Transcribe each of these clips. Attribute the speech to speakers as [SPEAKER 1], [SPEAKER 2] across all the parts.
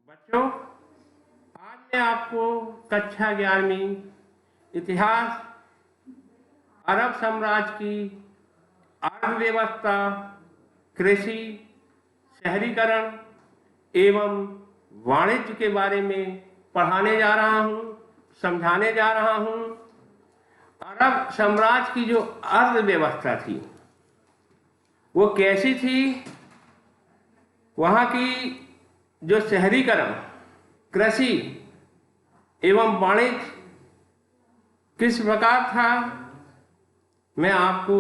[SPEAKER 1] बच्चों, आज मैं आपको कक्षा 11वीं इतिहास अरब साम्राज्य की अर्थव्यवस्था, कृषि, शहरीकरण एवं वाणिज्य के बारे में पढ़ाने जा रहा हूँ, समझाने जा रहा हूँ। अरब साम्राज्य की जो अर्थव्यवस्था थी वो कैसी थी, वहाँ की जो शहरीकरण, कृषि एवं वाणिज्य किस प्रकार था, मैं आपको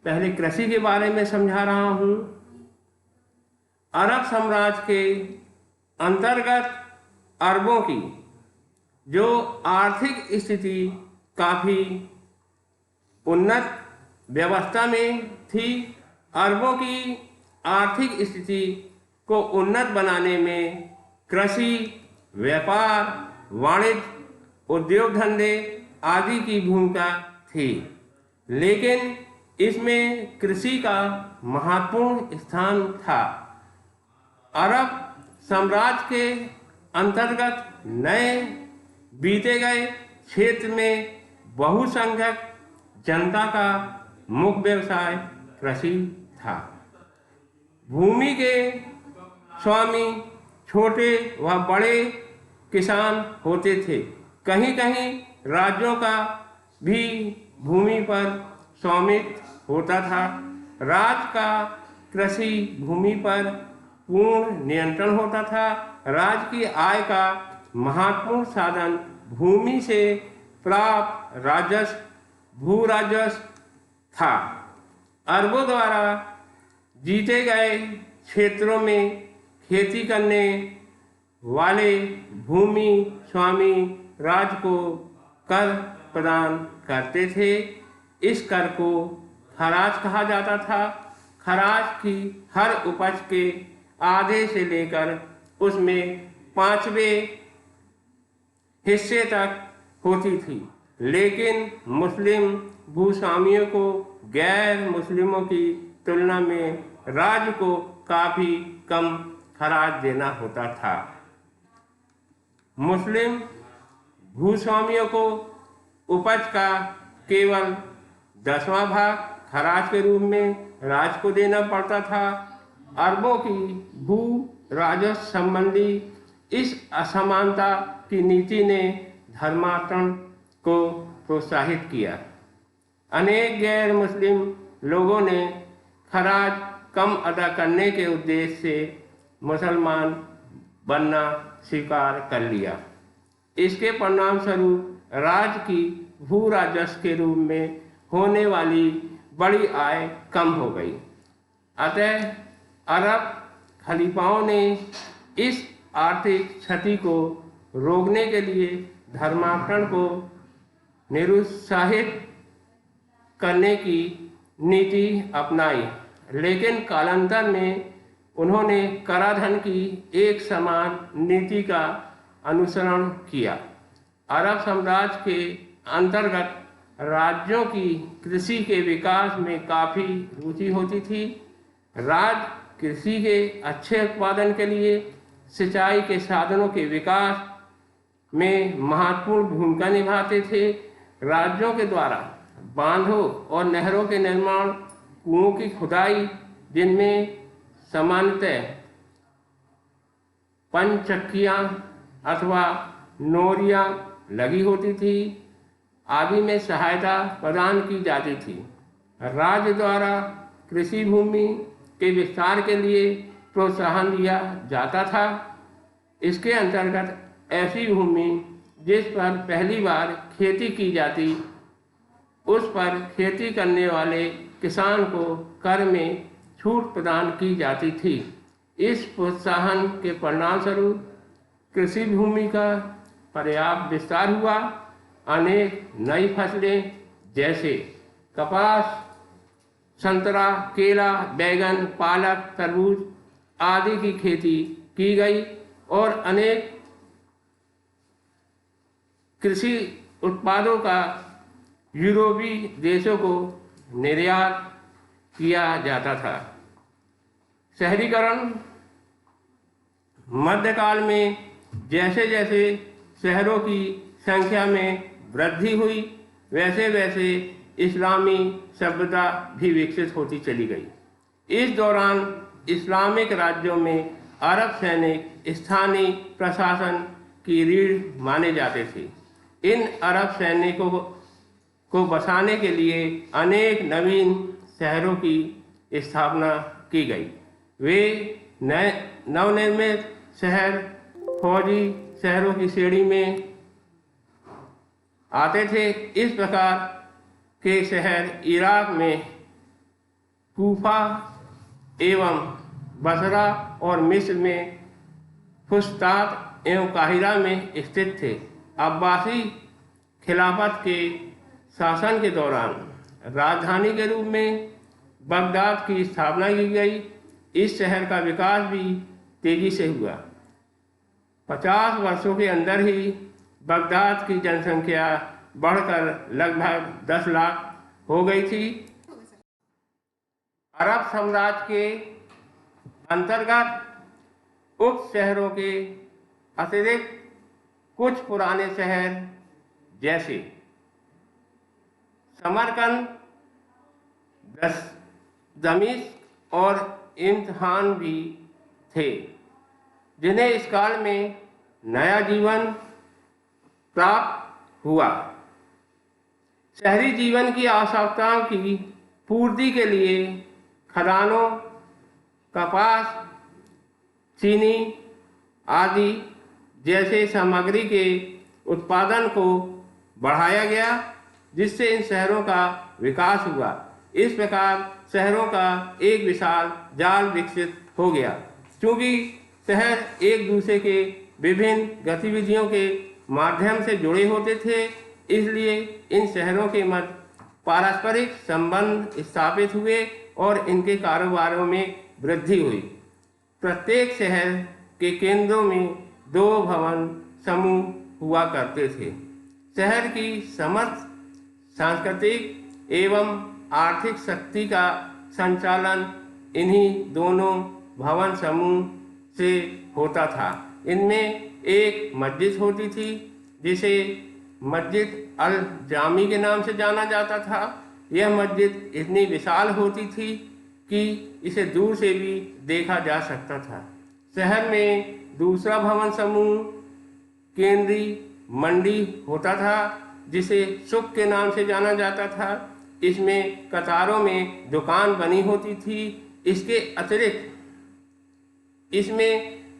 [SPEAKER 1] पहले कृषि के बारे में समझा रहा हूँ। अरब साम्राज्य के अंतर्गत अरबों की जो आर्थिक स्थिति काफ़ी उन्नत व्यवस्था में थी। अरबों की आर्थिक स्थिति को उन्नत बनाने में कृषि, व्यापार, वाणिज्य, उद्योग धंधे आदि की भूमिका थी, लेकिन इसमें कृषि का महत्वपूर्ण स्थान था। अरब साम्राज्य के अंतर्गत नए बीते गए क्षेत्र में बहुसंख्यक जनता का मुख्य व्यवसाय कृषि था। भूमि के स्वामी छोटे व बड़े किसान होते थे। कहीं कहीं राज्यों का भी भूमि पर स्वामित्व होता था। राज्य का कृषि भूमि पर पूर्ण नियंत्रण होता था। राज्य की आय का महत्वपूर्ण साधन भूमि से प्राप्त राजस्व, भू राजस्व था। अरबों द्वारा जीते गए क्षेत्रों में खेती करने वाले भूमि स्वामी राज्य को कर प्रदान करते थे। इस कर को खराज कहा जाता था। खराज की हर उपज के आधे से लेकर उसमें 5वें हिस्से तक होती थी, लेकिन मुस्लिम भूस्वामियों को गैर मुस्लिमों की तुलना में राज्य को काफ़ी कम खराज देना होता था। मुस्लिम भूस्वामियों को उपज का केवल 10वां भाग खराज के रूप में राज्य को देना पड़ता था। अरबों की भू राजस्व संबंधी इस असमानता की नीति ने धर्मांतरण को प्रोत्साहित किया। अनेक गैर मुस्लिम लोगों ने खराज कम अदा करने के उद्देश्य से मुसलमान बनना स्वीकार कर लिया। इसके परिणाम स्वरूप राज्य की भू राजस्व के रूप में होने वाली बड़ी आय कम हो गई। अतः अरब खलीफाओं ने इस आर्थिक क्षति को रोकने के लिए धर्मांतरण को निरुत्साहित करने की नीति अपनाई, लेकिन कालांतर में उन्होंने कराधान की एक समान नीति का अनुसरण किया। अरब साम्राज्य के अंतर्गत राज्यों की कृषि के विकास में काफ़ी रुचि होती थी। राज्य कृषि के अच्छे उत्पादन के लिए सिंचाई के साधनों के विकास में महत्वपूर्ण भूमिका निभाते थे। राज्यों के द्वारा बांधों और नहरों के निर्माण, कुओं की खुदाई, जिनमें सामान्यतः पंचक्कियाँ अथवा नोरियाँ लगी होती थी, आदि में सहायता प्रदान की जाती थी। राज्य द्वारा कृषि भूमि के विस्तार के लिए प्रोत्साहन दिया जाता था। इसके अंतर्गत ऐसी भूमि जिस पर पहली बार खेती की जाती, उस पर खेती करने वाले किसान को कर में छूट प्रदान की जाती थी। इस प्रोत्साहन के परिणामस्वरूप कृषि भूमि का पर्याप्त विस्तार हुआ। अनेक नई फसलें जैसे कपास, संतरा, केला, बैगन, पालक, तरबूज आदि की खेती की गई और अनेक कृषि उत्पादों का यूरोपीय देशों को निर्यात किया जाता था। शहरीकरण मध्यकाल में जैसे जैसे शहरों की संख्या में वृद्धि हुई, वैसे वैसे इस्लामी सभ्यता भी विकसित होती चली गई। इस दौरान इस्लामिक राज्यों में अरब सैनिक स्थानीय प्रशासन की रीढ़ माने जाते थे। इन अरब सैनिकों को बसाने के लिए अनेक नवीन शहरों की स्थापना की गई। वे नए नवनिर्मित शहर फौजी शहरों की श्रेणी में आते थे। इस प्रकार के शहर इराक में कूफा एवं बसरा और मिस्र में फुस्तात एवं काहिरा में स्थित थे। अब्बासी खिलाफत के शासन के दौरान राजधानी के रूप में बगदाद की स्थापना की गई। इस शहर का विकास भी तेजी से हुआ। 50 वर्षों के अंदर ही बगदाद की जनसंख्या बढ़कर लगभग 10 लाख हो गई थी। अरब साम्राज्य के अंतर्गत उक्त शहरों के अतिरिक्त कुछ पुराने शहर जैसे समरकंद, दमिश्क और इम्तिहान भी थे, जिन्हें इस काल में नया जीवन प्राप्त हुआ। शहरी जीवन की आवश्यकताओं की पूर्ति के लिए खदानों, कपास, चीनी आदि जैसे सामग्री के उत्पादन को बढ़ाया गया, जिससे इन शहरों का विकास हुआ। इस प्रकार शहरों का एक विशाल जाल विकसित हो गया। चूँकि शहर एक दूसरे के विभिन्न गतिविधियों के माध्यम से जुड़े होते थे, इसलिए इन शहरों के मध्य पारस्परिक संबंध स्थापित हुए और इनके कारोबारों में वृद्धि हुई। प्रत्येक शहर के केंद्रों में 2 भवन समूह हुआ करते थे। शहर की समर्थ सांस्कृतिक एवं आर्थिक शक्ति का संचालन इन्हीं दोनों भवन समूह से होता था। इनमें एक मस्जिद होती थी, जिसे मस्जिद अल जामी के नाम से जाना जाता था। यह मस्जिद इतनी विशाल होती थी कि इसे दूर से भी देखा जा सकता था। शहर में दूसरा भवन समूह केंद्रीय मंडी होता था, जिसे सुक के नाम से जाना जाता था। इसमें कतारों में दुकान बनी होती थी। इसके अतिरिक्त इसमें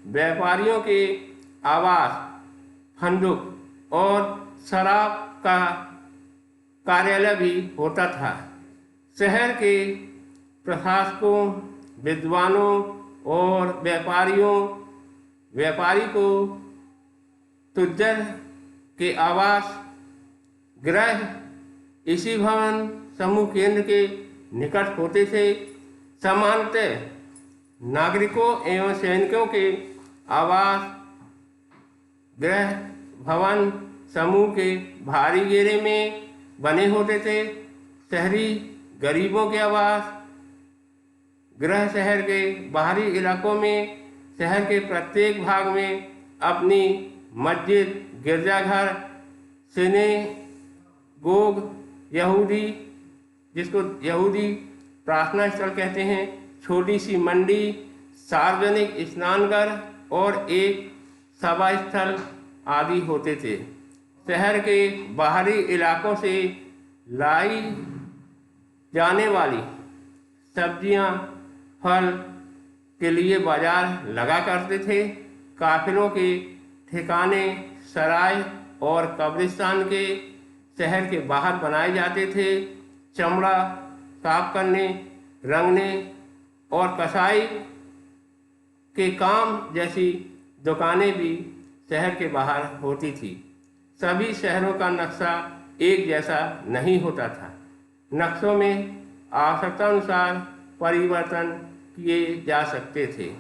[SPEAKER 1] व्यापारियों के आवास, फंदुक और शराब का कार्यालय भी होता था। शहर के प्रशासकों, विद्वानों और व्यापारी को तुज्जर के आवास गृह इसी भवन समूह केंद्र के निकट होते थे। सामान्यतः नागरिकों एवं सैनिकों के आवास गृह भवन समूह के भारी घेरे में बने होते थे। शहरी गरीबों के आवास गृह शहर के बाहरी इलाकों में, शहर के प्रत्येक भाग में अपनी मस्जिद, गिरजाघर, सिनेगोग, जिसको यहूदी प्रार्थना स्थल कहते हैं, छोटी सी मंडी, सार्वजनिक स्नानघर और एक सभा स्थल आदि होते थे। शहर के बाहरी इलाकों से लाई जाने वाली सब्जियां, फल के लिए बाजार लगा करते थे। काफिलों के ठिकाने सराय और कब्रिस्तान के शहर के बाहर बनाए जाते थे। चमड़ा साफ करने, रंगने और कसाई के काम जैसी दुकानें भी शहर के बाहर होती थी। सभी शहरों का नक्शा एक जैसा नहीं होता था। नक्शों में आवश्यकतानुसार परिवर्तन किए जा सकते थे।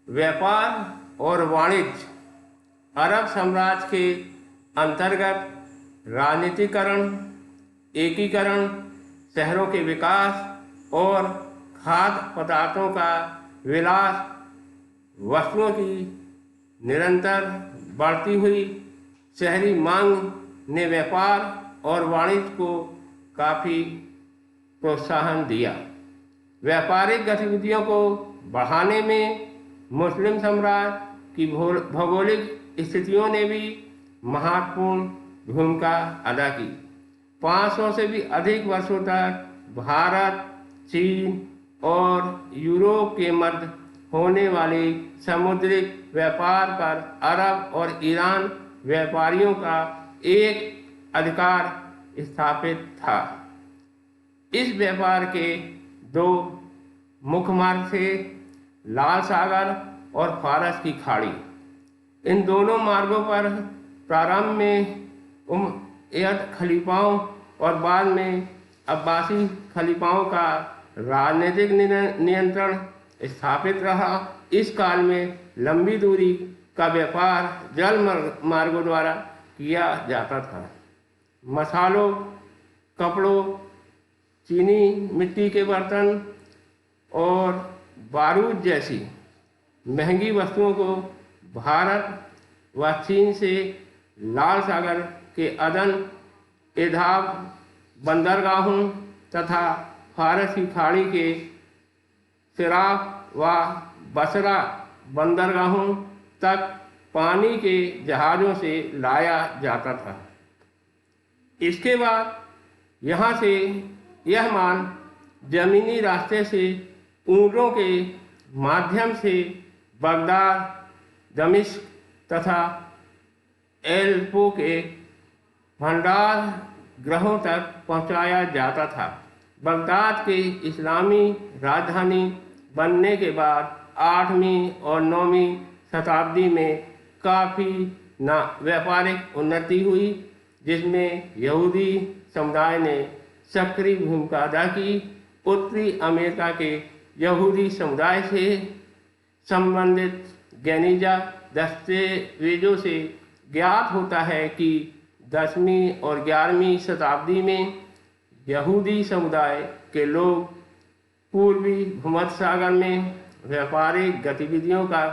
[SPEAKER 1] व्यापार और वाणिज्य अरब साम्राज्य के अंतर्गत राजनीतिकरण, एकीकरण, शहरों के विकास और खाद्य पदार्थों का विलास वस्तुओं की निरंतर बढ़ती हुई शहरी मांग ने व्यापार और वाणिज्य को काफ़ी प्रोत्साहन दिया। व्यापारिक गतिविधियों को बढ़ाने में मुस्लिम साम्राज्य की भौगोलिक स्थितियों ने भी महत्वपूर्ण भूमिका अदा की। 500 से भी अधिक वर्षों तक भारत, चीन और यूरोप के मध्य होने वाले समुद्री व्यापार पर अरब और ईरान व्यापारियों का एक अधिकार स्थापित था। इस व्यापार के दो मुख्य मार्ग थे, लाल सागर और फारस की खाड़ी। इन दोनों मार्गों पर प्रारंभ में उमय्यद खलीफाओं और बाद में अब्बासी खलीफाओं का राजनीतिक नियंत्रण स्थापित रहा। इस काल में लंबी दूरी का व्यापार जल मार्गों द्वारा किया जाता था। मसालों, कपड़ों, चीनी मिट्टी के बर्तन और बारूद जैसी महंगी वस्तुओं को भारत व चीन से लाल सागर के अदन, एधाब बंदरगाहों तथा फारस की खाड़ी के सिराफ व बसरा बंदरगाहों तक पानी के जहाज़ों से लाया जाता था। इसके बाद यहाँ से यह माल जमीनी रास्ते से ऊँटों के माध्यम से बगदाद, दमिश्क तथा एलेप्पो के भंडार गृहों तक पहुँचाया जाता था। बगदाद के इस्लामी राजधानी बनने के बाद 8वीं और 9वीं शताब्दी में काफ़ी व्यापारिक उन्नति हुई, जिसमें यहूदी समुदाय ने सक्रिय भूमिका अदा की। उत्तरी अमेरिका के यहूदी समुदाय से संबंधित गैनीजा दस्तावेजों से ज्ञात होता है कि 10वीं और 11वीं शताब्दी में यहूदी समुदाय के लोग पूर्वी भूमध्य सागर में व्यापारिक गतिविधियों का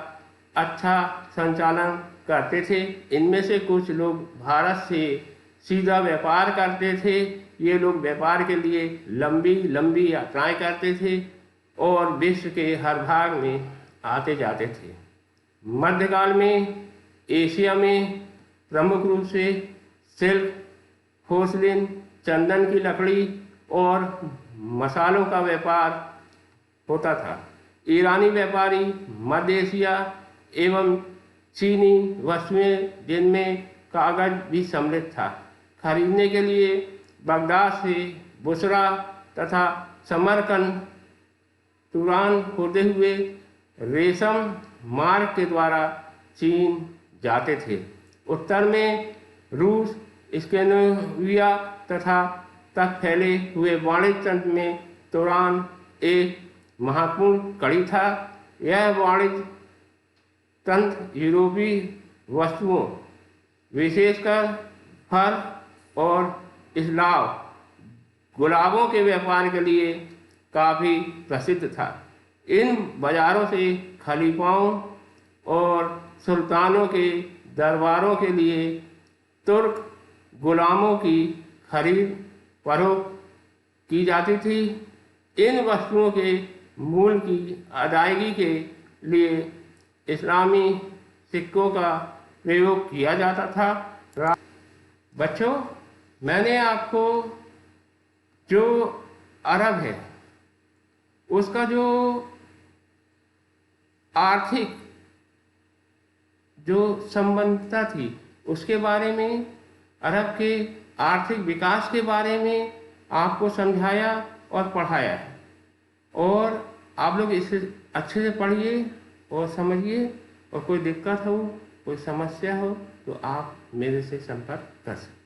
[SPEAKER 1] अच्छा संचालन करते थे। इनमें से कुछ लोग भारत से सीधा व्यापार करते थे। ये लोग व्यापार के लिए लंबी लंबी यात्राएं करते थे और विश्व के हर भाग में आते जाते थे। मध्यकाल में एशिया में प्रमुख रूप से सिल्क, फोसलिन, चंदन की लकड़ी और मसालों का व्यापार होता था। ईरानी व्यापारी मध्य एशिया एवं चीनी वस्तुएं, जिनमें कागज भी सम्मिलित था, खरीदने के लिए बगदाद से बुसरा तथा समरकंद, तुरान होते हुए रेशम मार्ग के द्वारा चीन जाते थे। उत्तर में रूस, स्कैंडिनेविया तथा तक फैले हुए वाणिज्य तंत्र में तुरान एक महत्वपूर्ण कड़ी था। यह वाणिज्य तंत्र यूरोपीय वस्तुओं, विशेषकर फर और स्लाव गुलाबों के व्यापार के लिए काफ़ी प्रसिद्ध था। इन बाज़ारों से खलीफाओं और सुल्तानों के दरबारों के लिए तुर्क गुलामों की खरीद फरोख्त की जाती थी। इन वस्तुओं के मूल की अदायगी के लिए इस्लामी सिक्कों का प्रयोग किया जाता था। बच्चों, मैंने आपको जो अरब है उसका जो आर्थिक जो संबंधता थी उसके बारे में, अरब के आर्थिक विकास के बारे में आपको समझाया और पढ़ाया है। और आप लोग इसे अच्छे से पढ़िए और समझिए, और कोई दिक्कत हो, कोई समस्या हो तो आप मेरे से संपर्क कर सकते हैं।